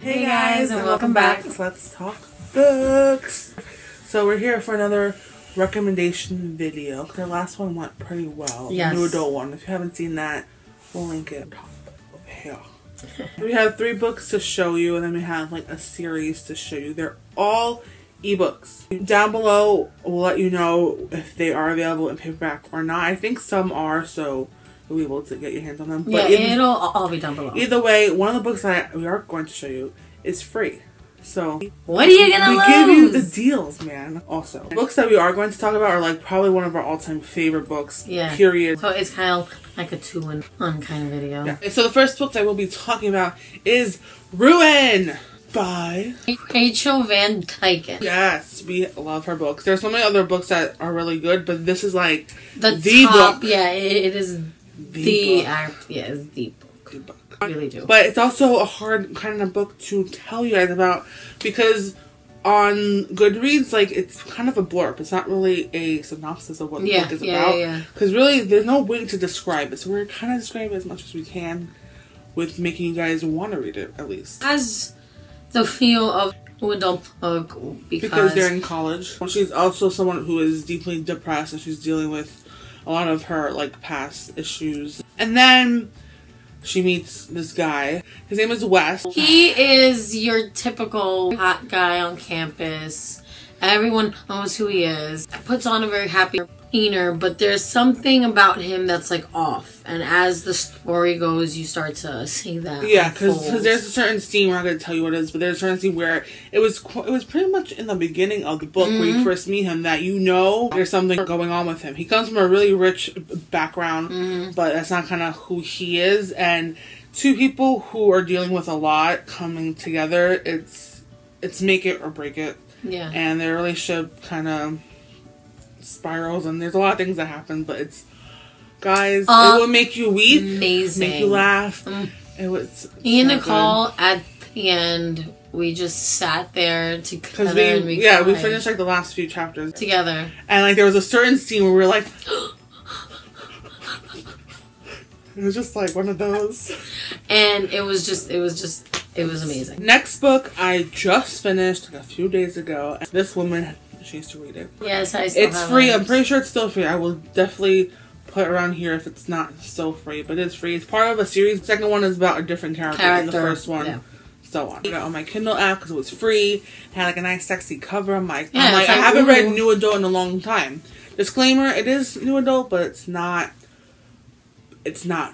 Hey guys, and welcome back to Let's Talk Books. So we're here for another recommendation video. The last one went pretty well. Yes. The new adult one. If you haven't seen that, we'll link it top over here. We have 3 books to show you, and then we have like a series to show you. They're all ebooks. Down below, we'll let you know if they are available in paperback or not. I think some are, so you'll be able to get your hands on them. But yeah, it'll all be down below. Either way, one of the books that we are going to show you is free. So what are you gonna lose? We give you the deals, man. Also, books that we are going to talk about are like probably one of our all-time favorite books. Yeah. Period. So it's kind of like a 2-in-1 kind of video. Yeah. And so the first book that we'll be talking about is Ruin by Rachel Van Dyken. Yes, we love her books. There's so many other books that are really good, but this is like the book. top. Yeah, it is the book. It's the book. The book. I really do. But it's also a hard kind of book to tell you guys about because on Goodreads, like, it's kind of a blurb. It's not really a synopsis of what the book is about. Yeah. Because really, there's no way to describe it. So we're kind of describing it as much as we can with making you guys want to read it, at least. As the feel of an adult book because they're in college. She's also someone who is deeply depressed and she's dealing with a lot of her, like, past issues. And then she meets this guy. His name is Wes. He is your typical hot guy on campus. Everyone knows who he is. Puts on a very happy demeanor, but there's something about him that's like off. And as the story goes, you start to see that. Yeah, because there's a certain scene, we're not going to tell you what it is, but there's a certain scene where it was pretty much in the beginning of the book where you first meet him that you know there's something going on with him. He comes from a really rich background, but that's not kind of who he is. And 2 people who are dealing with a lot coming together, it's make it or break it. Yeah. And their relationship kind of spirals, and there's a lot of things that happen, but it's, guys, it will make you weep, make you laugh. It was me and Nicole at the end, we just sat there together and we we finished like the last few chapters together, and like there was a certain scene where we were like it was just like one of those, and it was amazing. Next book I just finished like a few days ago, and this woman, she needs to read it. Yes, I still it's free. I'm pretty sure it's still free. I will definitely put it around here if it's not still free, but it's free. It's part of a series. The second one is about a different character than the first one. Yeah. So on. I got on my Kindle app because it was free. It had like a nice sexy cover. I'm like, I haven't read new adult in a long time. Disclaimer, it is new adult, but it's not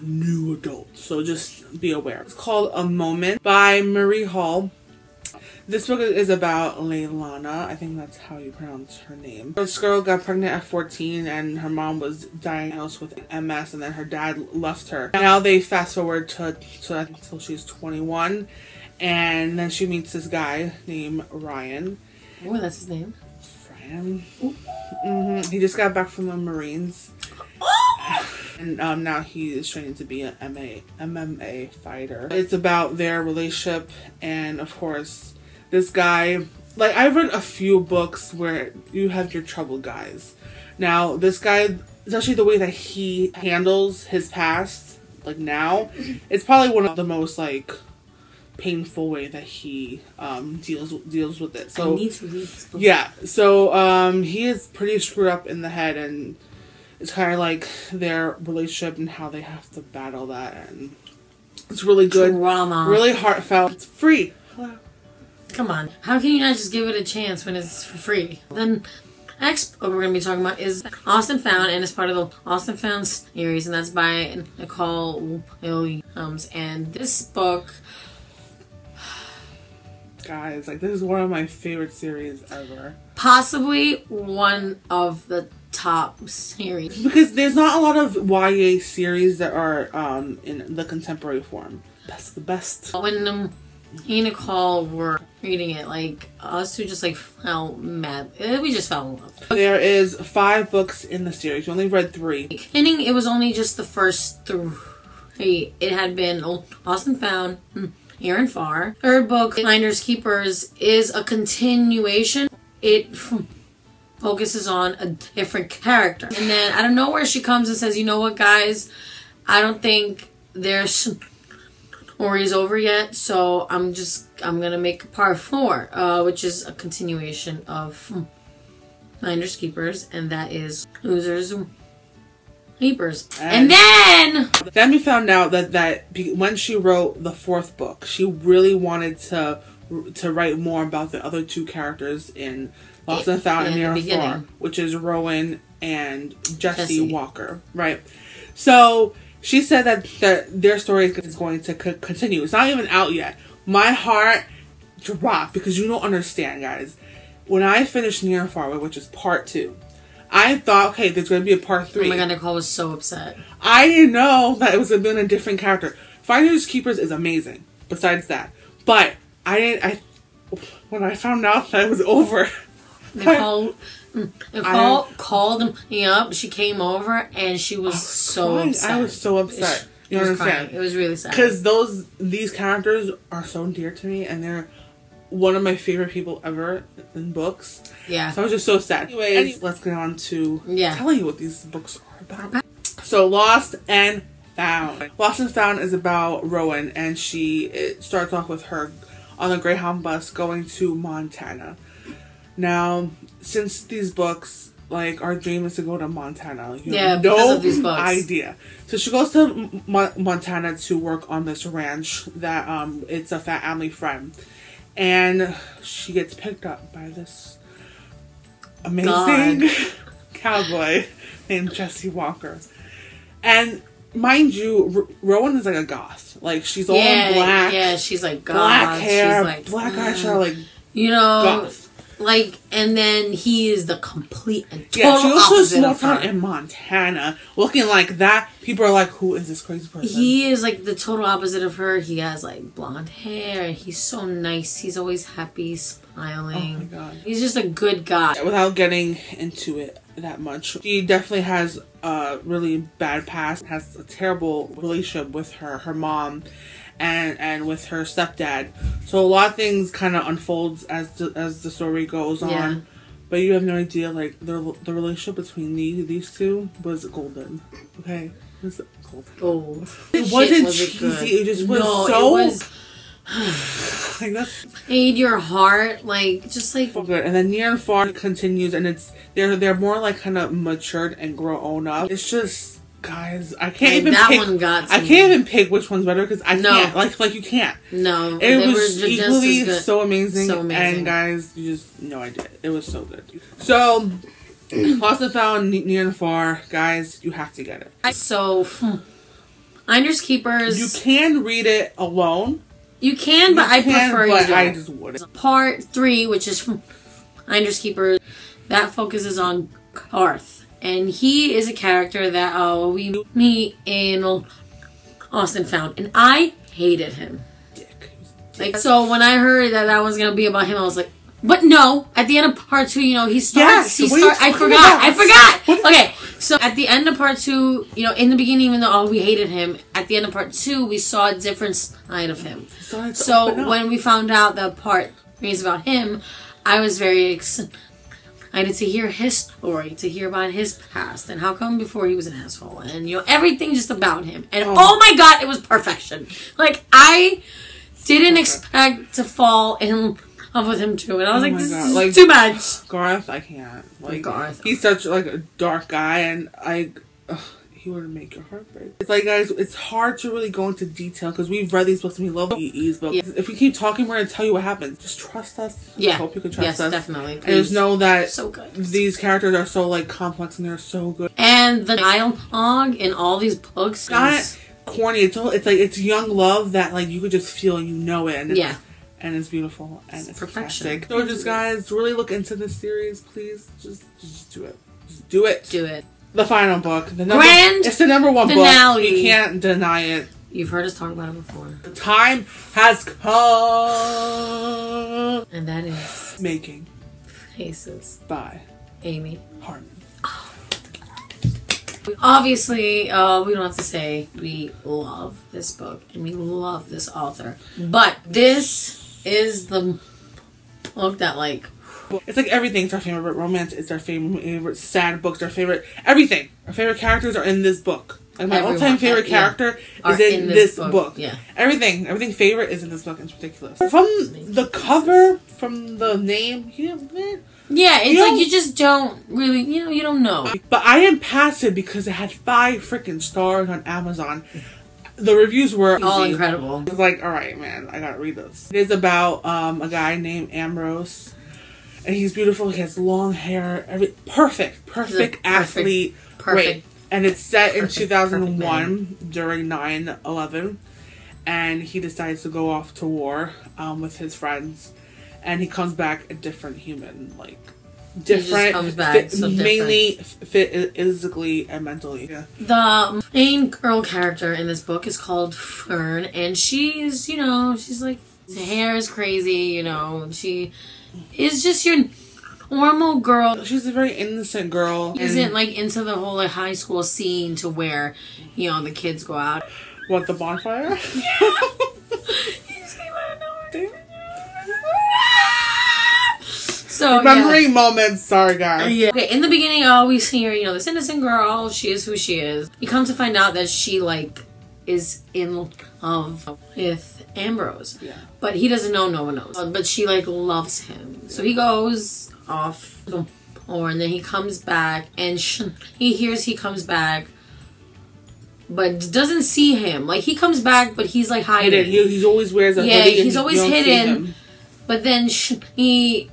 new adult, so just be aware. It's called A Moment by Marie Hall. This book is about Leilana. I think that's how you pronounce her name. This girl got pregnant at 14 and her mom was diagnosed with MS, and then her dad left her. Now they fast forward to until she's 21, and then she meets this guy named Ryan. Oh, that's his name? Ryan. He just got back from the Marines. And now he is training to be an MMA fighter. It's about their relationship, and of course, this guy, like, I've read a few books where you have your troubled guys. Now, this guy, especially the way that he handles his past, like now, it's probably one of the most, like, painful way that he deals with it. So, I need to read this book. Yeah, so he is pretty screwed up in the head, and it's kind of like their relationship and how they have to battle that, and it's really good. Drama. Really heartfelt. It's free. Hello. Come on. How can you not just give it a chance when it's for free? Then, next book we're going to be talking about is Lost and Found, and it's part of the Lost and Found series, and that's by Nicole Williams. And this book, guys, like, this is one of my favorite series ever. Possibly one of the top series. Because there's not a lot of YA series that are in the contemporary form. That's the best. When me and Nicole were reading it, like, us two just, like, fell mad. We just fell in love. There is 5 books in the series. We only read 3. Beginning, it was only just the first 3. It had been Lost and Found, Near and Far. Third book, Finders Keepers, is a continuation. It focuses on a different character. And then out of nowhere she comes and says, you know what, guys? I don't think there's story's over yet, so I'm gonna make part 4, which is a continuation of Finders Keepers, and that is Losers Keepers. And then we found out that when she wrote the 4th book, she really wanted to write more about the other 2 characters in Lost and Found and Near and Far, which is Rowan and Jesse Walker, right? So she said that their story is going to continue. It's not even out yet. My heart dropped because you don't understand, guys. When I finished Near and Far, which is part 2, I thought, okay, there's going to be a part 3. Oh my god, Nicole was so upset. I didn't know that it was going to be a different character. Finders Keepers is amazing, besides that. But when I found out that it was over... Nicole called me up. She came over and she was so upset. I was so upset. You understand? It was really sad. Because these characters are so dear to me, and they're one of my favorite people ever in books. Yeah. So I was just so sad. Anyways, let's get on to telling you what these books are about. So Lost and Found. Lost and Found is about Rowan, and it starts off with her on a Greyhound bus going to Montana. Now, since these books, like, our dream is to go to Montana. You have because of these books. Idea. So she goes to Montana to work on this ranch that it's a family friend. And she gets picked up by this amazing cowboy named Jesse Walker. And mind you, Rowan is like a goth. Like, she's all in black. Yeah, she's like goth. Black hair, she's like, black eyeshadow, like, you know, goth. Like, and then he is the complete and total she also opposite small of her. town in Montana, looking like that. People are like, "Who is this crazy person?" He is like the total opposite of her. He has like blonde hair. He's so nice. He's always happy, smiling. Oh my god, he's just a good guy. Without getting into it that much, she definitely has a really bad past. Has a terrible relationship with her mom. And with her stepdad, so a lot of things kind of unfolds as the story goes on, but you have no idea. Like the relationship between these two was golden. Okay, it was golden. Gold. It wasn't cheesy. It just was so. It was, like that's made your heart just like so good. And then Near and Far continues, and they're more like kind of matured and grown up. It's just. Guys, I can't even pick. One got I can't even pick which one's better because I can't. Like you can't. No, it was equally so amazing. So amazing. And guys, you just no idea. It was so good. So, Lost and Found, Near and Far, guys, you have to get it. So, Finders Keepers. You can read it alone. You can, but I prefer you don't. I just wouldn't. Part 3, which is Finders Keepers, that focuses on Garth. And he is a character that we meet in Lost and Found. And I hated him. Like, so when I heard that was going to be about him, I was like, but no. At the end of part 2, he starts. I forgot. Okay. So at the end of part 2, in the beginning, even though we hated him, at the end of part 2, we saw a different side of him. So when we found out that part 3 is about him, I was very excited. I need to hear his story, to hear about his past, and how come before he was an asshole, and everything just about him. And oh my god, it was perfection. Like, I didn't expect to fall in love with him too, and I was like, this is too much. Garth, I can't. Garth. He's such a dark guy, and he would make your heart break. It's like, guys, it's hard to really go into detail because we've read these books and we love these books. Yeah. If we keep talking, we're going to tell you what happens. Just trust us. Yeah. I hope you can trust us. Yes, definitely. Please. And just know that so good. These characters are so complex and they're so good. And the dialogue in all these books is not corny. It's young love that you could just feel and it. And and it's beautiful and it's perfection. Fantastic. So just guys, really look into this series, please. Just do it. Just do it. Do it. The final book. It's the #1 finale. book. You can't deny it. You've heard us talk about it before. The time has come. And that is Making Faces by Amy Harmon. Obviously, we don't have to say we love this book and we love this author. But this is the book that it's like everything. It's our favorite romance. It's our favorite sad books. Our favorite everything. Our favorite characters are in this book. Like my all-time favorite character is in this book. Yeah. Everything favorite is in this book. It's ridiculous. From the cover, from the name, yeah, it's like you just don't really, you don't know. But I didn't pass it because it had 5 freaking stars on Amazon. The reviews were all incredible. I was like, all right, man, I gotta read this. It is about a guy named Ambrose, and he's beautiful. He has long hair. Perfect athlete. Perfect. And it's set in 2001 during 9/11, and he decides to go off to war with his friends, and he comes back a different human, like different. He just comes back mainly fit physically and mentally. Yeah. The main girl character in this book is called Fern, and she's she's like, her hair is crazy. She is just your normal girl. She's a very innocent girl. Isn't like into the whole like high school scene to where the kids go out. What, the bonfire? So remembering moments. Sorry, guys. Yeah. Okay. In the beginning, I always hear this innocent girl. She is who she is. You come to find out that she is in love with Ambrose. Yeah. But he doesn't know. No one knows. But she loves him. So he goes off, and then he comes back, and he hears he comes back, but doesn't see him. Like, he comes back, but he's hiding. He's always wears a hoodie. Yeah, he's always hidden. But then he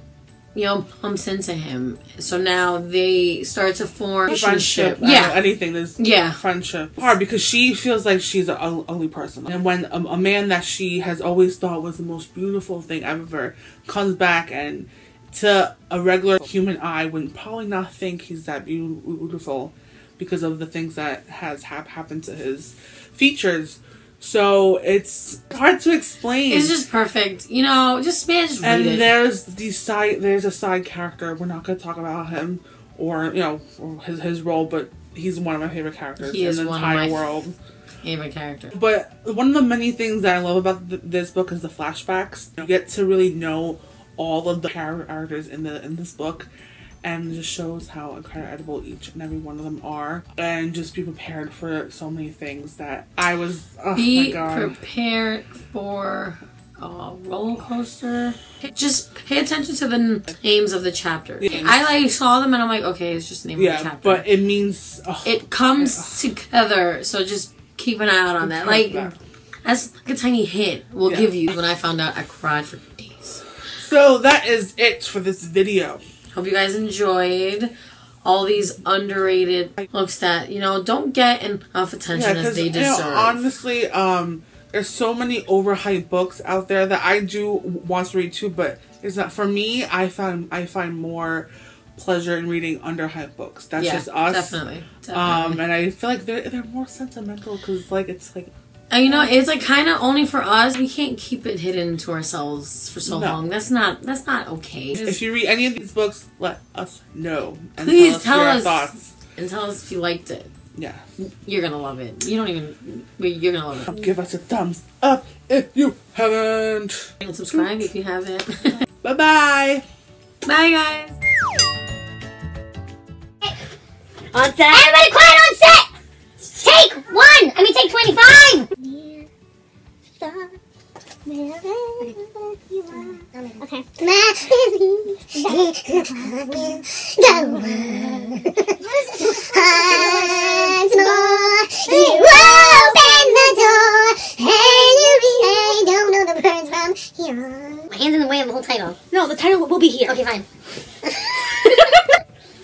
bumps into him. So now they start to form friendship. Yeah, anything. There's friendship. Hard because she feels like she's an ugly person, and when a man that she has always thought was the most beautiful thing ever comes back, and to a regular human eye would probably not think he's that beautiful because of the things that has happened to his features. So it's hard to explain. It's just perfect, just read it. And there's a side character. We're not going to talk about him or or his role, but he's one of my favorite characters in the entire world. Favorite character. But one of the many things that I love about this book is the flashbacks. You get to really know all of the characters in this book, and it just shows how incredible each and every one of them are, and just be prepared for so many things that I was. Oh be prepared for a roller coaster. Just pay attention to the names of the chapters. Yeah. I saw them and I'm like, okay, it's just the name of the chapter. But it means it comes together. So just keep an eye out on that. That's a tiny hint we'll give you. When I found out, I cried for days. So that is it for this video. Hope you guys enjoyed all these underrated books that, don't get enough attention as they deserve. Honestly, there's so many overhyped books out there that I do want to read too, but it's not for me. I find more pleasure in reading underhyped books. That's just us. Definitely. And I feel like they're more sentimental because it's and it's kind of only for us. We can't keep it hidden to ourselves for so long. That's not okay. If you read any of these books, let us know. And please tell us your thoughts. And tell us if you liked it. Yeah. You're gonna love it. You're gonna love it. Give us a thumbs up if you haven't. And subscribe if you haven't. Bye-bye. Bye, guys. On set. Everybody quiet on set! Take 25! Okay. My hand's in the way of the whole title. No, the title will be here. Okay, fine.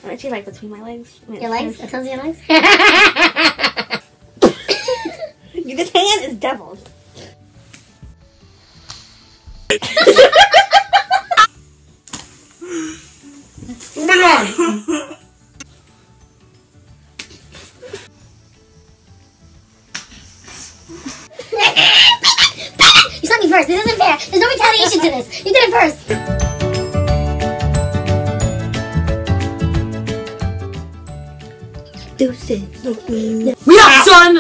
Aren't you between my legs? Your legs? It tells you your legs? This hand is deviled. Oh my god! You slapped me first. This isn't fair. There's no retaliation to this. You did it first. Deuces. We are done!